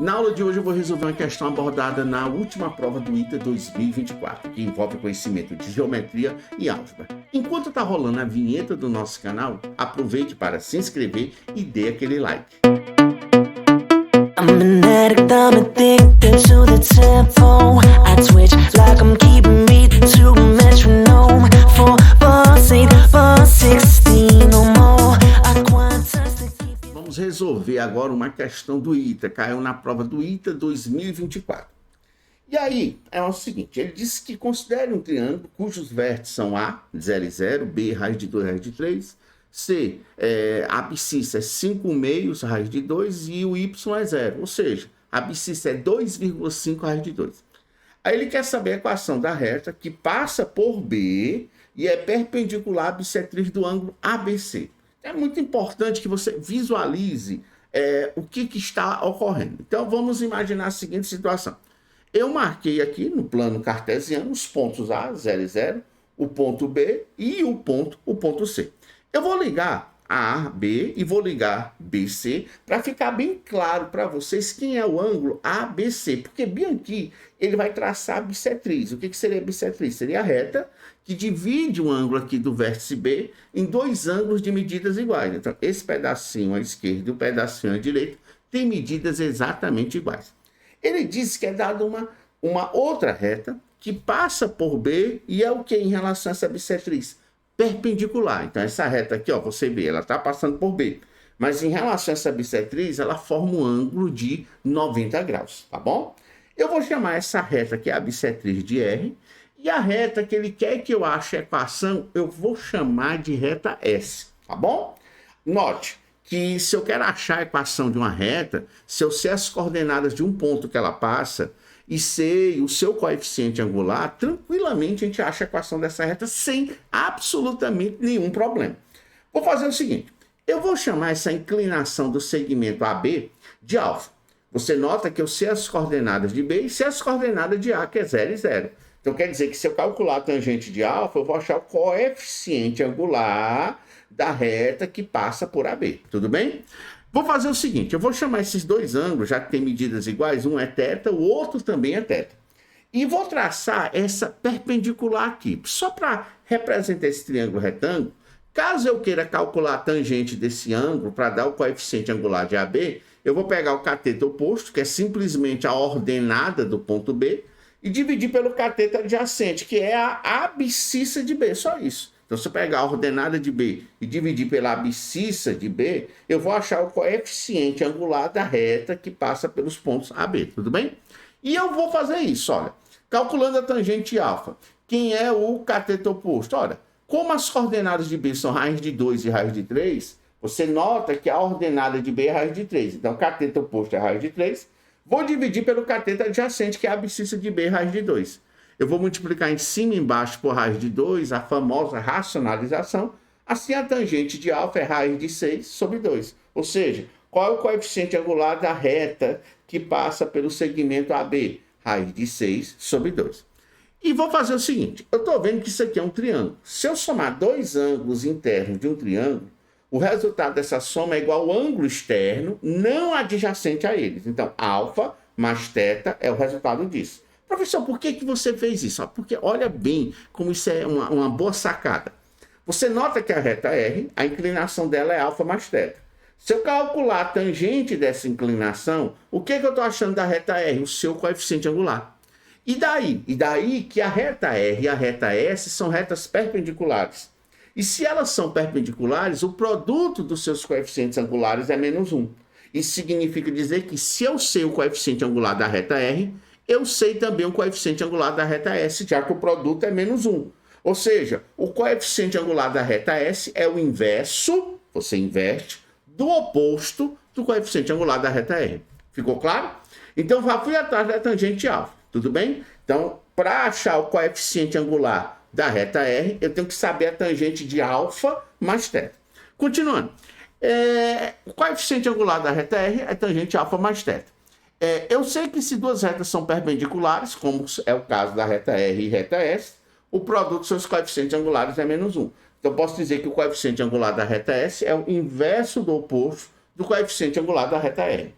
Na aula de hoje eu vou resolver uma questão abordada na última prova do ITA 2024, que envolve conhecimento de geometria e álgebra. Enquanto está rolando a vinheta do nosso canal, aproveite para se inscrever e dê aquele like. I'm an addict, I'm addicted to the tempo. I twitch like I'm keeping beat to a metronome. 4, 8, 16 or more. Vamos resolver agora uma questão do ITA, caiu na prova do ITA 2024. E aí, é o seguinte, ele disse que considere um triângulo cujos vértices são A, 0 e 0, B, raiz de 2, raiz de 3, C, a abscissa é 5 meios, raiz de 2, e o Y é 0, ou seja, a abscissa é 2,5 raiz de 2. Aí ele quer saber a equação da reta que passa por B e é perpendicular à bissetriz do ângulo ABC. É muito importante que você visualize o que está ocorrendo. Então, vamos imaginar a seguinte situação. Eu marquei aqui no plano cartesiano os pontos A, 0 e 0, o ponto B e o ponto C. Eu vou ligar A, B e vou ligar BC para ficar bem claro para vocês quem é o ângulo ABC, porque bem aqui ele vai traçar a bissetriz. O que seria a bissetriz? Seria a reta que divide o ângulo aqui do vértice B em dois ângulos de medidas iguais. Então, esse pedacinho à esquerda e o pedacinho à direita têm medidas exatamente iguais. Ele disse que é dada uma outra reta que passa por B e é o que em relação a essa bissetriz? Perpendicular. Então, essa reta aqui, ó, você vê, ela está passando por B. Mas em relação a essa bissetriz, ela forma um ângulo de 90 graus, tá bom? Eu vou chamar essa reta que é a bissetriz de R. E a reta que ele quer que eu ache a equação, eu vou chamar de reta S, tá bom? Note que se eu quero achar a equação de uma reta, se eu sei as coordenadas de um ponto que ela passa e sei o seu coeficiente angular, tranquilamente a gente acha a equação dessa reta sem absolutamente nenhum problema. Vou fazer o seguinte, eu vou chamar essa inclinação do segmento AB de alfa. Você nota que eu sei as coordenadas de B e sei as coordenadas de A, que é 0 e 0. Então, quer dizer que se eu calcular a tangente de alfa, eu vou achar o coeficiente angular da reta que passa por AB. Tudo bem? Vou fazer o seguinte, eu vou chamar esses dois ângulos, já que tem medidas iguais, um é θ, o outro também é θ. E vou traçar essa perpendicular aqui, só para representar esse triângulo retângulo. Caso eu queira calcular a tangente desse ângulo para dar o coeficiente angular de AB, eu vou pegar o cateto oposto, que é simplesmente a ordenada do ponto B, e dividir pelo cateto adjacente, que é a abscissa de B, só isso. Então, se eu pegar a ordenada de B e dividir pela abscissa de B, eu vou achar o coeficiente angular da reta que passa pelos pontos AB, tudo bem? E eu vou fazer isso, olha, calculando a tangente alfa. Quem é o cateto oposto? Olha, como as coordenadas de B são raiz de 2 e raiz de 3, você nota que a ordenada de B é raiz de 3. Então, cateto oposto é raiz de 3. Vou dividir pelo cateto adjacente, que é a abscissa de B, raiz de 2. Eu vou multiplicar em cima e embaixo por raiz de 2, a famosa racionalização. Assim, a tangente de alfa é raiz de 6 sobre 2. Ou seja, qual é o coeficiente angular da reta que passa pelo segmento AB? Raiz de 6 sobre 2. E vou fazer o seguinte, eu estou vendo que isso aqui é um triângulo. Se eu somar dois ângulos internos de um triângulo, o resultado dessa soma é igual ao ângulo externo, não adjacente a eles. Então, alfa mais θ é o resultado disso. Professor, por que você fez isso? Porque olha bem como isso é uma boa sacada. Você nota que a reta R, a inclinação dela é alfa mais θ. Se eu calcular a tangente dessa inclinação, o que eu estou achando da reta R? O seu coeficiente angular. E daí? E daí que a reta R e a reta S são retas perpendiculares. E se elas são perpendiculares, o produto dos seus coeficientes angulares é menos 1. Isso significa dizer que se eu sei o coeficiente angular da reta R, eu sei também o coeficiente angular da reta S, já que o produto é menos 1. Ou seja, o coeficiente angular da reta S é o inverso, você inverte, do oposto do coeficiente angular da reta R. Ficou claro? Então, já fui atrás da tangente alfa, tudo bem? Então, para achar o coeficiente angular da reta R, eu tenho que saber a tangente de alfa mais θ. Continuando. O coeficiente angular da reta R é tangente alfa mais θ. Eu sei que se duas retas são perpendiculares, como é o caso da reta R e reta S, o produto dos seus coeficientes angulares é menos 1. Então, eu posso dizer que o coeficiente angular da reta S é o inverso do oposto do coeficiente angular da reta R.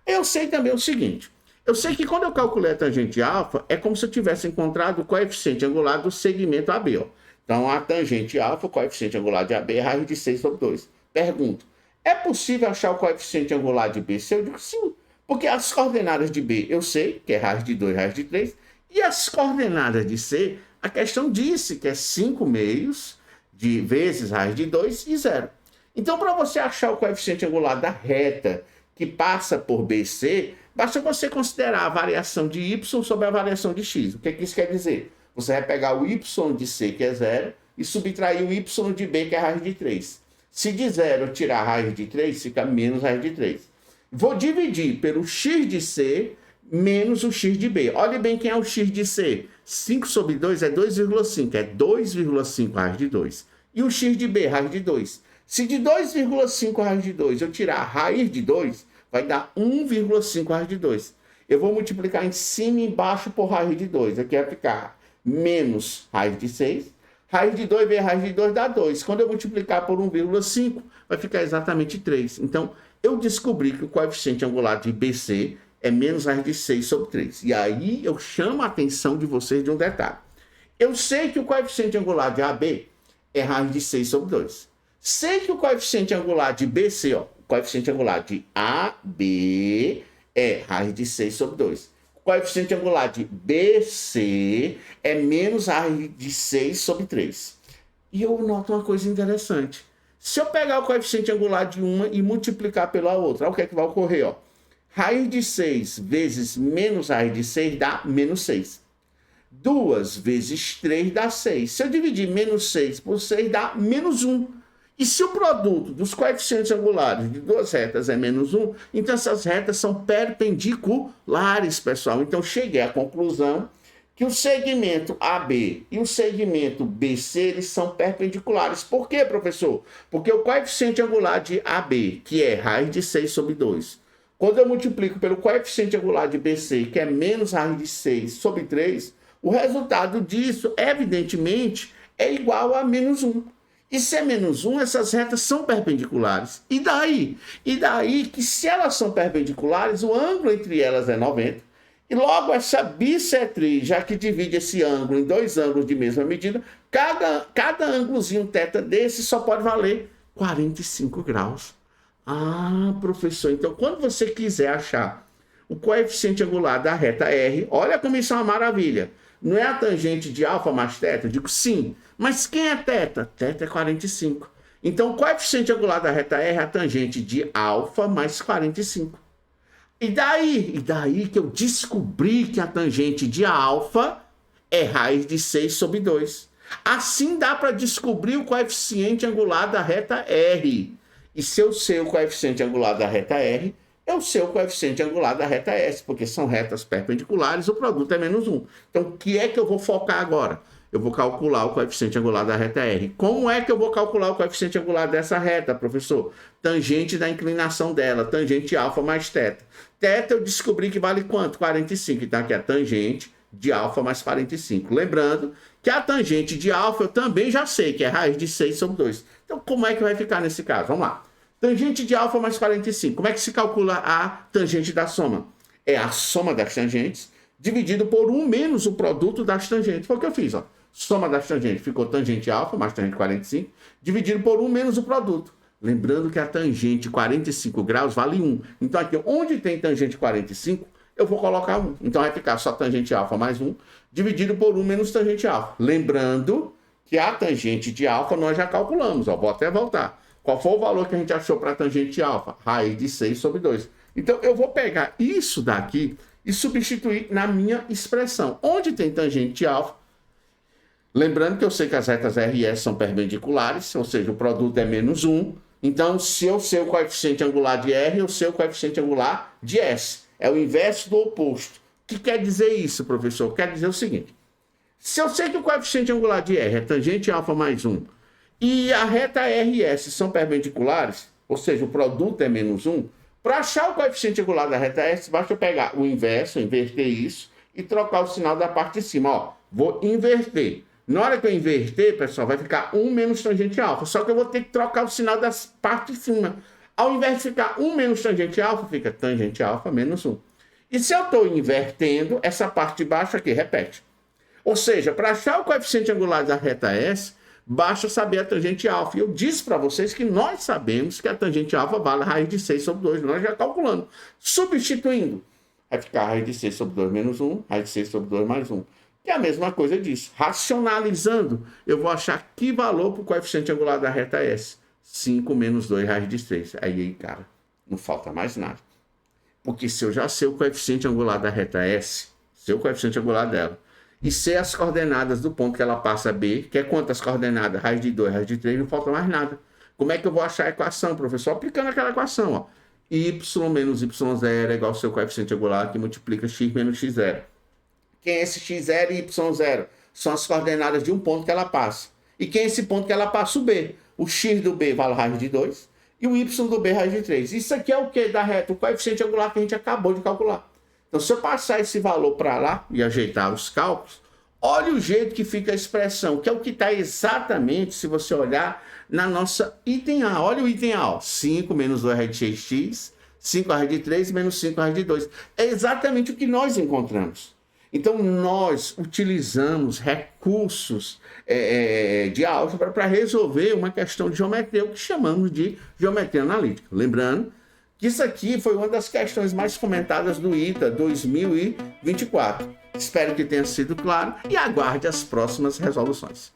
Eu sei também o seguinte, eu sei que quando eu calculei a tangente alfa, é como se eu tivesse encontrado o coeficiente angular do segmento AB. Ó. Então, a tangente alfa, o coeficiente angular de AB é raiz de 6 sobre 2. Pergunto, é possível achar o coeficiente angular de BC? Eu digo sim, porque as coordenadas de B eu sei, que é raiz de 2, raiz de 3, e as coordenadas de C, a questão disse que é 5 meios de vezes raiz de 2 e 0. Então, para você achar o coeficiente angular da reta que passa por BC, basta você considerar a variação de y sobre a variação de x. O que isso quer dizer? Você vai pegar o y de C, que é 0, e subtrair o y de B, que é raiz de 3. Se de 0 eu tirar a raiz de 3, fica menos raiz de 3. Vou dividir pelo x de C menos o x de B. Olhe bem quem é o x de C. 5 sobre 2 é 2,5. É 2,5 raiz de 2. E o x de B, raiz de 2. Se de 2,5 raiz de 2 eu tirar a raiz de 2, vai dar 1,5 raiz de 2. Eu vou multiplicar em cima e embaixo por raiz de 2. Aqui vai ficar menos raiz de 6. Raiz de 2 vezes raiz de 2 dá 2. Quando eu multiplicar por 1,5, vai ficar exatamente 3. Então, eu descobri que o coeficiente angular de BC é menos raiz de 6 sobre 3. E aí eu chamo a atenção de vocês de um detalhe. Eu sei que o coeficiente angular de AB é raiz de 6 sobre 2. Sei que o coeficiente angular de BC, ó, o coeficiente angular de AB é raiz de 6 sobre 2. O coeficiente angular de BC é menos raiz de 6 sobre 3. E eu noto uma coisa interessante. Se eu pegar o coeficiente angular de uma e multiplicar pela outra, olha o que é que vai ocorrer, ó. Raiz de 6 vezes menos raiz de 6 dá menos 6. 2 vezes 3 dá 6. Se eu dividir menos 6 por 6, dá menos 1. E se o produto dos coeficientes angulares de duas retas é menos 1, então essas retas são perpendiculares, pessoal. Então, cheguei à conclusão que o segmento AB e o segmento BC, eles são perpendiculares. Por quê, professor? Porque o coeficiente angular de AB, que é raiz de 6 sobre 2, quando eu multiplico pelo coeficiente angular de BC, que é menos raiz de 6 sobre 3, o resultado disso, evidentemente, é igual a menos 1. E se é menos 1, essas retas são perpendiculares. E daí? E daí que se elas são perpendiculares, o ângulo entre elas é 90. E logo essa bissetriz, já que divide esse ângulo em dois ângulos de mesma medida, cada ângulozinho θ desse só pode valer 45 graus. Ah, professor, então quando você quiser achar o coeficiente angular da reta R, olha como isso é uma maravilha. Não é a tangente de alfa mais θ? Eu digo sim. Mas quem é θ? θ é 45. Então, o coeficiente angular da reta R é a tangente de alfa mais 45. E daí que eu descobri que a tangente de alfa é raiz de 6 sobre 2. Assim dá para descobrir o coeficiente angular da reta R. E se eu sei o coeficiente angular da reta R, eu sei o coeficiente angular da reta S, porque são retas perpendiculares, o produto é menos 1. Então, o que é que eu vou focar agora? Eu vou calcular o coeficiente angular da reta R. Como é que eu vou calcular o coeficiente angular dessa reta, professor? Tangente da inclinação dela, tangente alfa mais θ. θ eu descobri que vale quanto? 45. Então, aqui é a tangente de alfa mais 45. Lembrando que a tangente de alfa eu também já sei, que é raiz de 6 sobre 2. Então, como é que vai ficar nesse caso? Vamos lá. Tangente de alfa mais 45. Como é que se calcula a tangente da soma? É a soma das tangentes dividido por 1 menos o produto das tangentes. Foi o que eu fiz, ó. Soma das tangentes ficou tangente alfa mais tangente 45, dividido por 1 menos o produto. Lembrando que a tangente 45 graus vale 1. Então, aqui, onde tem tangente 45, eu vou colocar 1. Então, vai ficar só tangente alfa mais 1, dividido por 1 menos tangente alfa. Lembrando que a tangente de alfa nós já calculamos, ó. Vou até voltar. Qual foi o valor que a gente achou para a tangente alfa? Raiz de 6 sobre 2. Então, eu vou pegar isso daqui e substituir na minha expressão. Onde tem tangente alfa, lembrando que eu sei que as retas R e S são perpendiculares, ou seja, o produto é menos 1. Então, se eu sei o coeficiente angular de R, eu sei o coeficiente angular de S. É o inverso do oposto. O que quer dizer isso, professor? Quer dizer o seguinte. Se eu sei que o coeficiente angular de R é tangente alfa mais 1, e a reta R e S são perpendiculares, ou seja, o produto é menos 1, para achar o coeficiente angular da reta S, basta eu pegar o inverso, inverter isso, e trocar o sinal da parte de cima. Ó, vou inverter. Na hora que eu inverter, pessoal, vai ficar 1 menos tangente alfa. Só que eu vou ter que trocar o sinal da parte de cima. Ao invés de ficar 1 menos tangente alfa, fica tangente alfa menos 1. E se eu estou invertendo, essa parte de baixo aqui repete. Ou seja, para achar o coeficiente angular da reta S, basta saber a tangente alfa. E eu disse para vocês que nós sabemos que a tangente alfa vale a raiz de 6 sobre 2. Nós já calculando. Substituindo, vai ficar a raiz de 6 sobre 2 menos 1, raiz de 6 sobre 2 mais 1. Que é a mesma coisa disso. Racionalizando, eu vou achar que valor para o coeficiente angular da reta S. 5 menos 2 raiz de 3. Aí, cara, não falta mais nada. Porque se eu já sei o coeficiente angular da reta S, sei o coeficiente angular dela, e sei as coordenadas do ponto que ela passa B, que é quantas coordenadas? Raiz de 2, raiz de 3, não falta mais nada. Como é que eu vou achar a equação, professor? Aplicando aquela equação, ó. Y menos Y0 é igual ao seu coeficiente angular que multiplica x menos x0. Quem é esse x0 e y0? São as coordenadas de um ponto que ela passa. E quem é esse ponto que ela passa? O B. O x do B vale raiz de 2 e o y do B raiz de 3. Isso aqui é o que da reta? O coeficiente angular que a gente acabou de calcular. Então, se eu passar esse valor para lá e ajeitar os cálculos, olha o jeito que fica a expressão, que é o que está exatamente, se você olhar, na nossa item A. Olha o item A, ó. 5 menos 2 raiz de 6x, 5 raiz de 3 menos 5 raiz de 2. É exatamente o que nós encontramos. Então, nós utilizamos recursos de álgebra para resolver uma questão de geometria, o que chamamos de geometria analítica. Lembrando que isso aqui foi uma das questões mais comentadas do ITA 2024. Espero que tenha sido claro e aguarde as próximas resoluções.